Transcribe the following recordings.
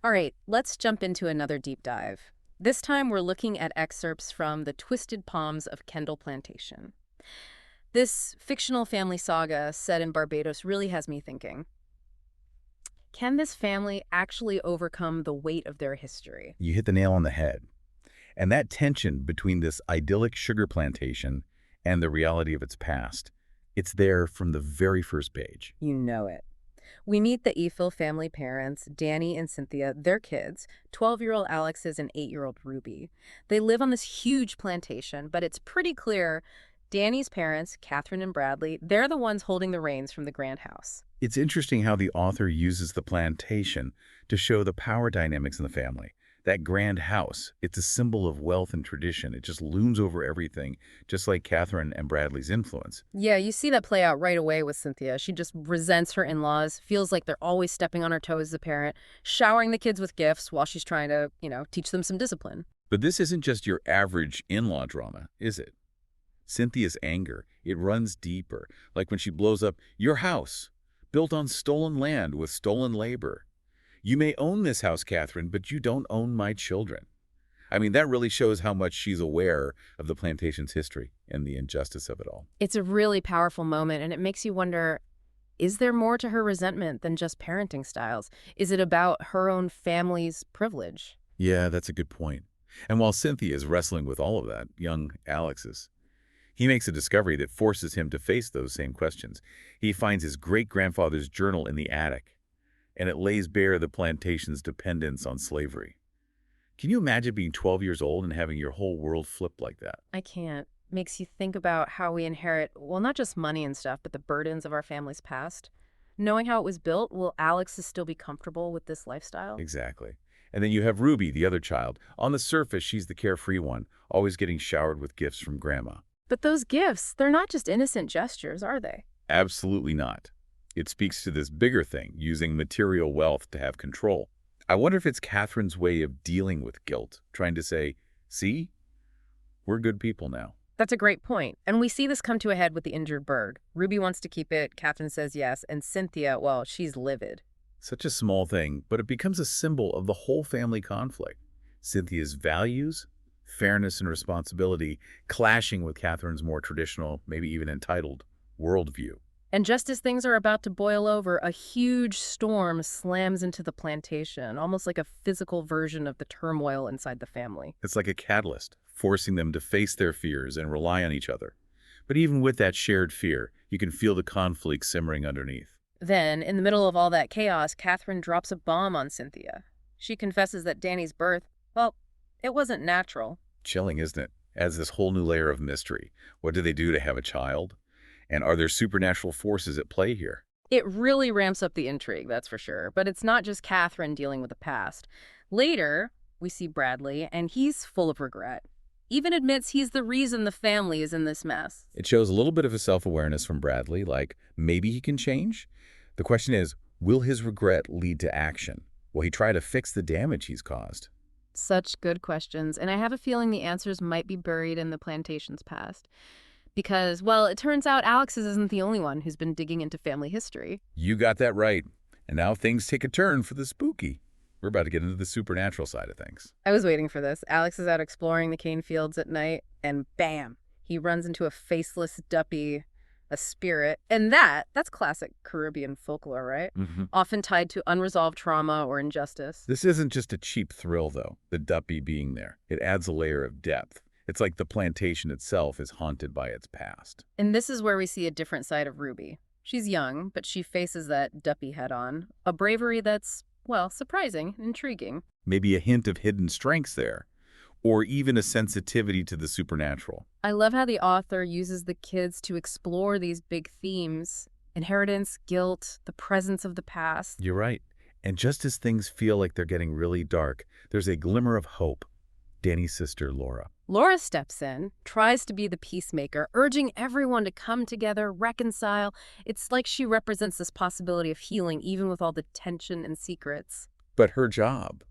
All right, let's jump into another deep dive. This time we're looking at excerpts from The Twisted Palms of Kendal Plantation. This fictional family saga set in Barbados really has me thinking. Can this family actually overcome the weight of their history? You hit the nail on the head. And that tension between this idyllic sugar plantation and the reality of its past, it's there from the very first page. You know it. We meet the Eiffel family parents, Danny and Cynthia, their kids, 12-year-old Alexis and 8-year-old Ruby. They live on this huge plantation, but it's pretty clear Danny's parents, Catherine and Bradley, they're the ones holding the reins from the grand house. It's interesting how the author uses the plantation to show the power dynamics in the family. That grand house, it's a symbol of wealth and tradition. It just looms over everything, just like Catherine and Bradley's influence. Yeah, you see that play out right away with Cynthia. She just resents her in-laws, feels like they're always stepping on her toes as a parent, showering the kids with gifts while she's trying to, teach them some discipline. But this isn't just your average in-law drama, is it? Cynthia's anger, it runs deeper, like when she blows up your house, built on stolen land with stolen labor. You may own this house, Catherine, but you don't own my children. I mean, that really shows how much she's aware of the plantation's history and the injustice of it all. It's a really powerful moment, and it makes you wonder, is there more to her resentment than just parenting styles? Is it about her own family's privilege? Yeah, that's a good point. And while Cynthia is wrestling with all of that, young he makes a discovery that forces him to face those same questions. He finds his great-grandfather's journal in the attic, and it lays bare the plantation's dependence on slavery. Can you imagine being 12 years old and having your whole world flipped like that? I can't. Makes you think about how we inherit, well, not just money and stuff, but the burdens of our family's past. Knowing how it was built, will Alex still be comfortable with this lifestyle? Exactly. And then you have Ruby, the other child. On the surface, she's the carefree one, always getting showered with gifts from Grandma. But those gifts, they're not just innocent gestures, are they? Absolutely not. It speaks to this bigger thing, using material wealth to have control. I wonder if it's Catherine's way of dealing with guilt, trying to say, see, we're good people now. That's a great point. And we see this come to a head with the injured bird. Ruby wants to keep it, Catherine says yes, and Cynthia, well, she's livid. Such a small thing, but it becomes a symbol of the whole family conflict. Cynthia's values, fairness and responsibility, clashing with Catherine's more traditional, maybe even entitled, worldview. And just as things are about to boil over, a huge storm slams into the plantation, almost like a physical version of the turmoil inside the family. It's like a catalyst, forcing them to face their fears and rely on each other. But even with that shared fear, you can feel the conflict simmering underneath. Then, in the middle of all that chaos, Catherine drops a bomb on Cynthia. She confesses that Danny's birth, well, it wasn't natural. Chilling, isn't it? Adds this whole new layer of mystery. What do they do to have a child? And are there supernatural forces at play here? It really ramps up the intrigue, that's for sure. But it's not just Catherine dealing with the past. Later, we see Bradley, and he's full of regret. Even admits he's the reason the family is in this mess. It shows a little bit of a self-awareness from Bradley, like maybe he can change? The question is, will his regret lead to action? Will he try to fix the damage he's caused? Such good questions, and I have a feeling the answers might be buried in the plantation's past. Because, well, it turns out Alex isn't the only one who's been digging into family history. You got that right. And now things take a turn for the spooky. We're about to get into the supernatural side of things. I was waiting for this. Alex is out exploring the cane fields at night, and bam, he runs into a faceless duppy, a spirit. And that's classic Caribbean folklore, right? Often tied to unresolved trauma or injustice. This isn't just a cheap thrill, though, the duppy being there. It adds a layer of depth. It's like the plantation itself is haunted by its past. And this is where we see a different side of Ruby. She's young, but she faces that duppy head-on. A bravery that's, well, surprising, intriguing. Maybe a hint of hidden strengths there, or even a sensitivity to the supernatural. I love how the author uses the kids to explore these big themes: inheritance, guilt, the presence of the past. You're right. And just as things feel like they're getting really dark, there's a glimmer of hope. Danny's sister, Laura. Laura steps in, tries to be the peacemaker, urging everyone to come together, reconcile. It's like she represents this possibility of healing, even with all the tension and secrets. But her job,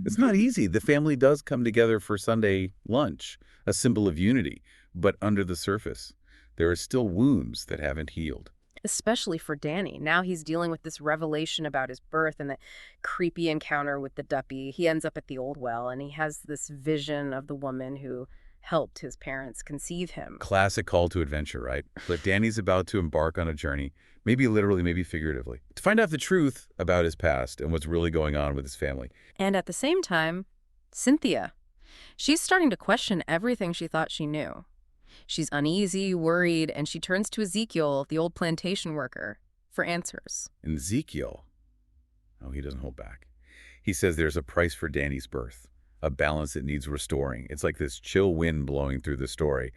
it's not easy. The family does come together for Sunday lunch, a symbol of unity. But under the surface, there are still wounds that haven't healed. especially for Danny. Now he's dealing with this revelation about his birth and the creepy encounter with the duppy. He ends up at the old well, and he has this vision of the woman who helped his parents conceive him. Classic call to adventure, right? But Danny's about to embark on a journey, maybe literally, maybe figuratively, to find out the truth about his past and what's really going on with his family. And at the same time, Cynthia. She's starting to question everything she thought she knew. She's uneasy, worried, and she turns to Ezekiel, the old plantation worker, for answers. And Ezekiel, oh, he doesn't hold back. He says there's a price for Danny's birth, a balance that needs restoring. It's like this chill wind blowing through the story.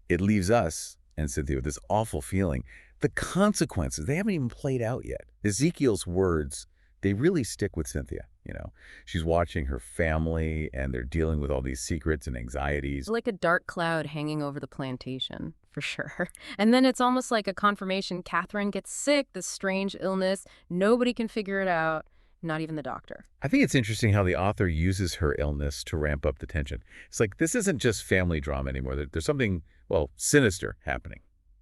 It leaves us and Cynthia with this awful feeling. The consequences, they haven't even played out yet. Ezekiel's words, they really stick with Cynthia, you know. She's watching her family, and they're dealing with all these secrets and anxieties. Like a dark cloud hanging over the plantation, for sure. And then it's almost like a confirmation. Catherine gets sick, this strange illness. Nobody can figure it out, not even the doctor. I think it's interesting how the author uses her illness to ramp up the tension. It's like this isn't just family drama anymore. There's something, well, sinister happening.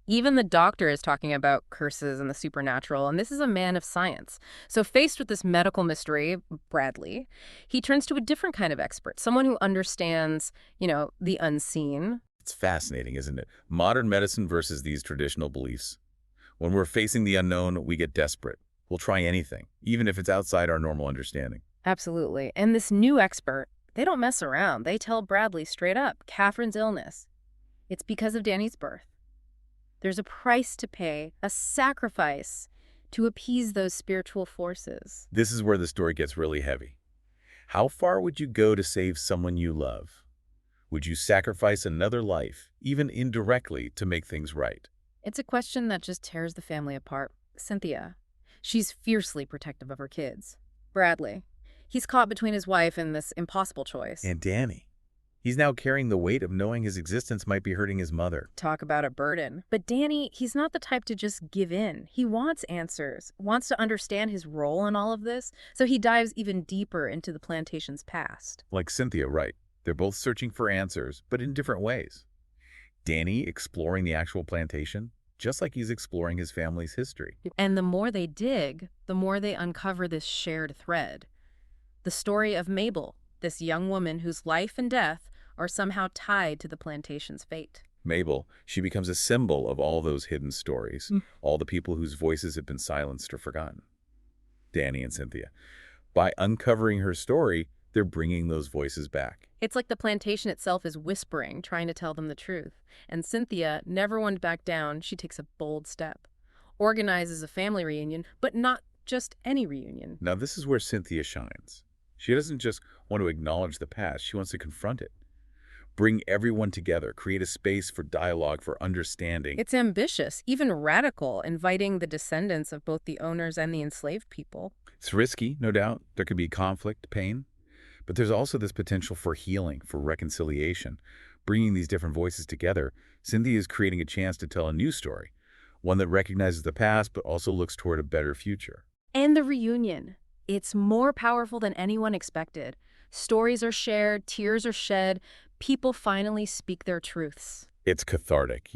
Even the doctor is talking about curses and the supernatural, and this is a man of science. So faced with this medical mystery, Bradley, he turns to a different kind of expert, someone who understands, the unseen. It's fascinating, isn't it? Modern medicine versus these traditional beliefs. When we're facing the unknown, we get desperate. We'll try anything, even if it's outside our normal understanding. Absolutely. And this new expert, they don't mess around. They tell Bradley straight up, Catherine's illness, it's because of Danny's birth. There's a price to pay, a sacrifice to appease those spiritual forces. This is where the story gets really heavy. How far would you go to save someone you love? Would you sacrifice another life, even indirectly, to make things right? It's a question that just tears the family apart. Cynthia, she's fiercely protective of her kids. Bradley, he's caught between his wife and this impossible choice. And Danny. He's now carrying the weight of knowing his existence might be hurting his mother. Talk about a burden. But Danny, he's not the type to just give in. He wants answers, wants to understand his role in all of this, so he dives even deeper into the plantation's past. Like Cynthia, right. They're both searching for answers, but in different ways. Danny exploring the actual plantation, just like he's exploring his family's history. And the more they dig, the more they uncover this shared thread. The story of Mabel, this young woman whose life and death are somehow tied to the plantation's fate. Mabel, she becomes a symbol of all those hidden stories, all the people whose voices have been silenced or forgotten. Danny and Cynthia. By uncovering her story, they're bringing those voices back. It's like the plantation itself is whispering, trying to tell them the truth. And Cynthia, never one to back down, she takes a bold step. Organizes a family reunion, but not just any reunion. Now, this is where Cynthia shines. She doesn't just want to acknowledge the past, she wants to confront it. Bring everyone together, create a space for dialogue, for understanding. It's ambitious, even radical, inviting the descendants of both the owners and the enslaved people. It's risky, no doubt. There could be conflict, pain. But there's also this potential for healing, for reconciliation. Bringing these different voices together, Cynthia is creating a chance to tell a new story, one that recognizes the past but also looks toward a better future. And the reunion. It's more powerful than anyone expected. Stories are shared, tears are shed, people finally speak their truths. It's cathartic,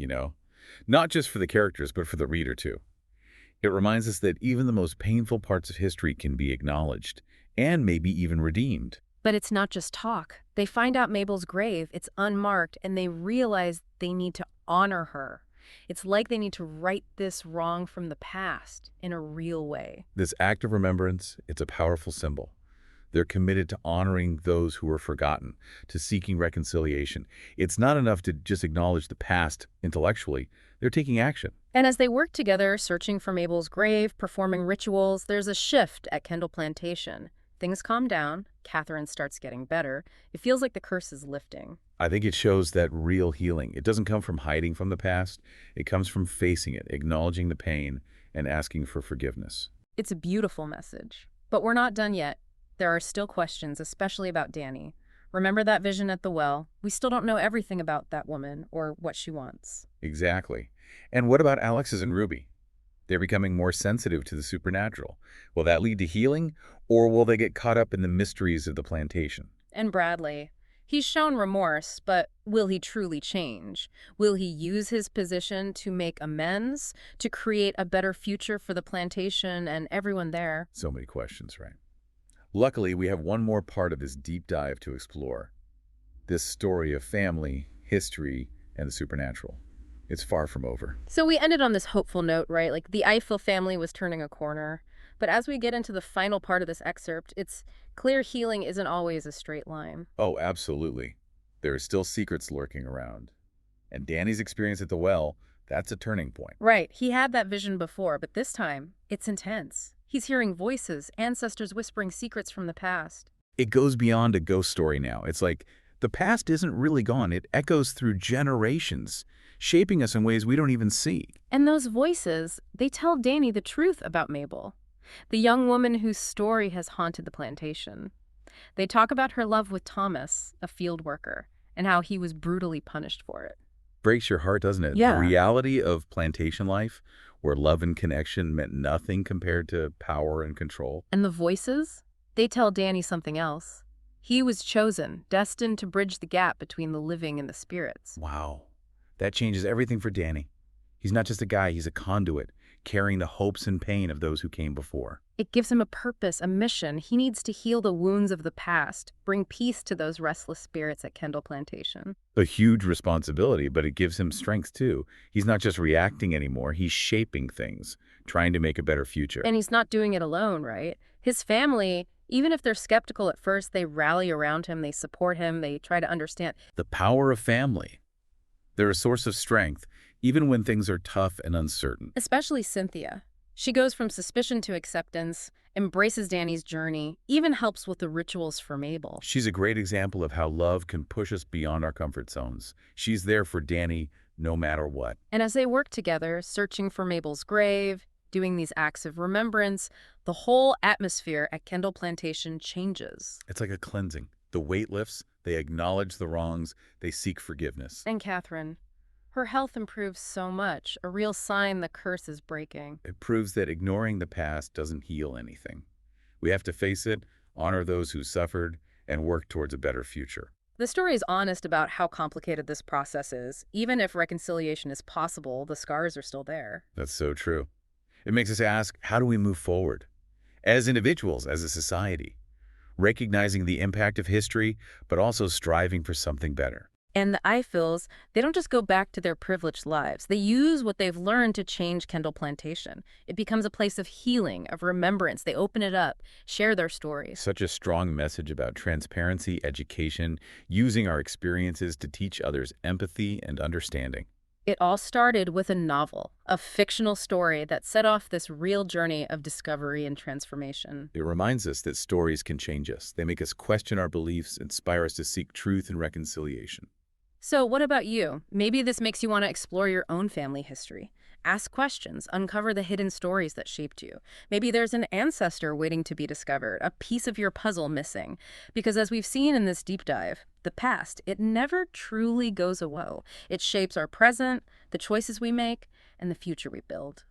not just for the characters, but for the reader, too. It reminds us that even the most painful parts of history can be acknowledged and maybe even redeemed. But it's not just talk. They find out Mabel's grave, it's unmarked, and they realize they need to honor her. It's like they need to right this wrong from the past in a real way. This act of remembrance, it's a powerful symbol. They're committed to honoring those who were forgotten, to seeking reconciliation. It's not enough to just acknowledge the past intellectually. They're taking action. And as they work together, searching for Mabel's grave, performing rituals, there's a shift at Kendal Plantation. Things calm down. Catherine starts getting better. It feels like the curse is lifting. I think it shows that real healing. It doesn't come from hiding from the past. It comes from facing it, acknowledging the pain, and asking for forgiveness. It's a beautiful message. But we're not done yet. There are still questions, especially about Danny. Remember that vision at the well? We still don't know everything about that woman or what she wants. Exactly. And what about Alexis and Ruby? They're becoming more sensitive to the supernatural. Will that lead to healing, or will they get caught up in the mysteries of the plantation? And Bradley, He's shown remorse, but will he truly change? Will he use his position to make amends, to create a better future for the plantation and everyone there? So many questions, right? Luckily, we have one more part of this deep dive to explore. This story of family, history, and the supernatural. It's far from over. So we ended on this hopeful note, right? Like the Eiffel family was turning a corner. But as we get into the final part of this excerpt, it's clear healing isn't always a straight line. Oh, absolutely. There are still secrets lurking around. And Danny's experience at the well, that's a turning point. Right, he had that vision before, but this time, it's intense. He's hearing voices, ancestors whispering secrets from the past. It goes beyond a ghost story now. It's like the past isn't really gone. It echoes through generations, shaping us in ways we don't even see. And those voices, they tell Danny the truth about Mabel, the young woman whose story has haunted the plantation. They talk about her love with Thomas, a field worker, and how he was brutally punished for it. Breaks your heart, doesn't it? Yeah. The reality of plantation life, where love and connection meant nothing compared to power and control. And the voices, they tell Danny something else. He was chosen, destined to bridge the gap between the living and the spirits. Wow. That changes everything for Danny. He's not just a guy, he's a conduit, carrying the hopes and pain of those who came before. It gives him a purpose, a mission. He needs to heal the wounds of the past, bring peace to those restless spirits at Kendal Plantation. A huge responsibility, but it gives him strength too. He's not just reacting anymore, he's shaping things, trying to make a better future. And he's not doing it alone, right? His family, even if they're skeptical at first, they rally around him, they support him, they try to understand. The power of family. They're a source of strength, even when things are tough and uncertain. Especially Cynthia. She goes from suspicion to acceptance, embraces Danny's journey, even helps with the rituals for Mabel. She's a great example of how love can push us beyond our comfort zones. She's there for Danny no matter what. And as they work together, searching for Mabel's grave, doing these acts of remembrance, the whole atmosphere at Kendal Plantation changes. It's like a cleansing. The weight lifts, they acknowledge the wrongs, they seek forgiveness. And Catherine, her health improves so much, a real sign the curse is breaking. It proves that ignoring the past doesn't heal anything. We have to face it, honor those who suffered, and work towards a better future. The story is honest about how complicated this process is. Even if reconciliation is possible, the scars are still there. That's so true. It makes us ask, how do we move forward? As individuals, as a society, recognizing the impact of history, but also striving for something better. And the Eiffels, they don't just go back to their privileged lives. They use what they've learned to change Kendal Plantation. It becomes a place of healing, of remembrance. They open it up, share their stories. Such a strong message about transparency, education, using our experiences to teach others empathy and understanding. It all started with a novel, a fictional story that set off this real journey of discovery and transformation. It reminds us that stories can change us. They make us question our beliefs, inspire us to seek truth and reconciliation. So what about you? Maybe this makes you want to explore your own family history. Ask questions, uncover the hidden stories that shaped you. Maybe there's an ancestor waiting to be discovered, a piece of your puzzle missing. Because as we've seen in this deep dive, the past, it never truly goes away. It shapes our present, the choices we make, and the future we build.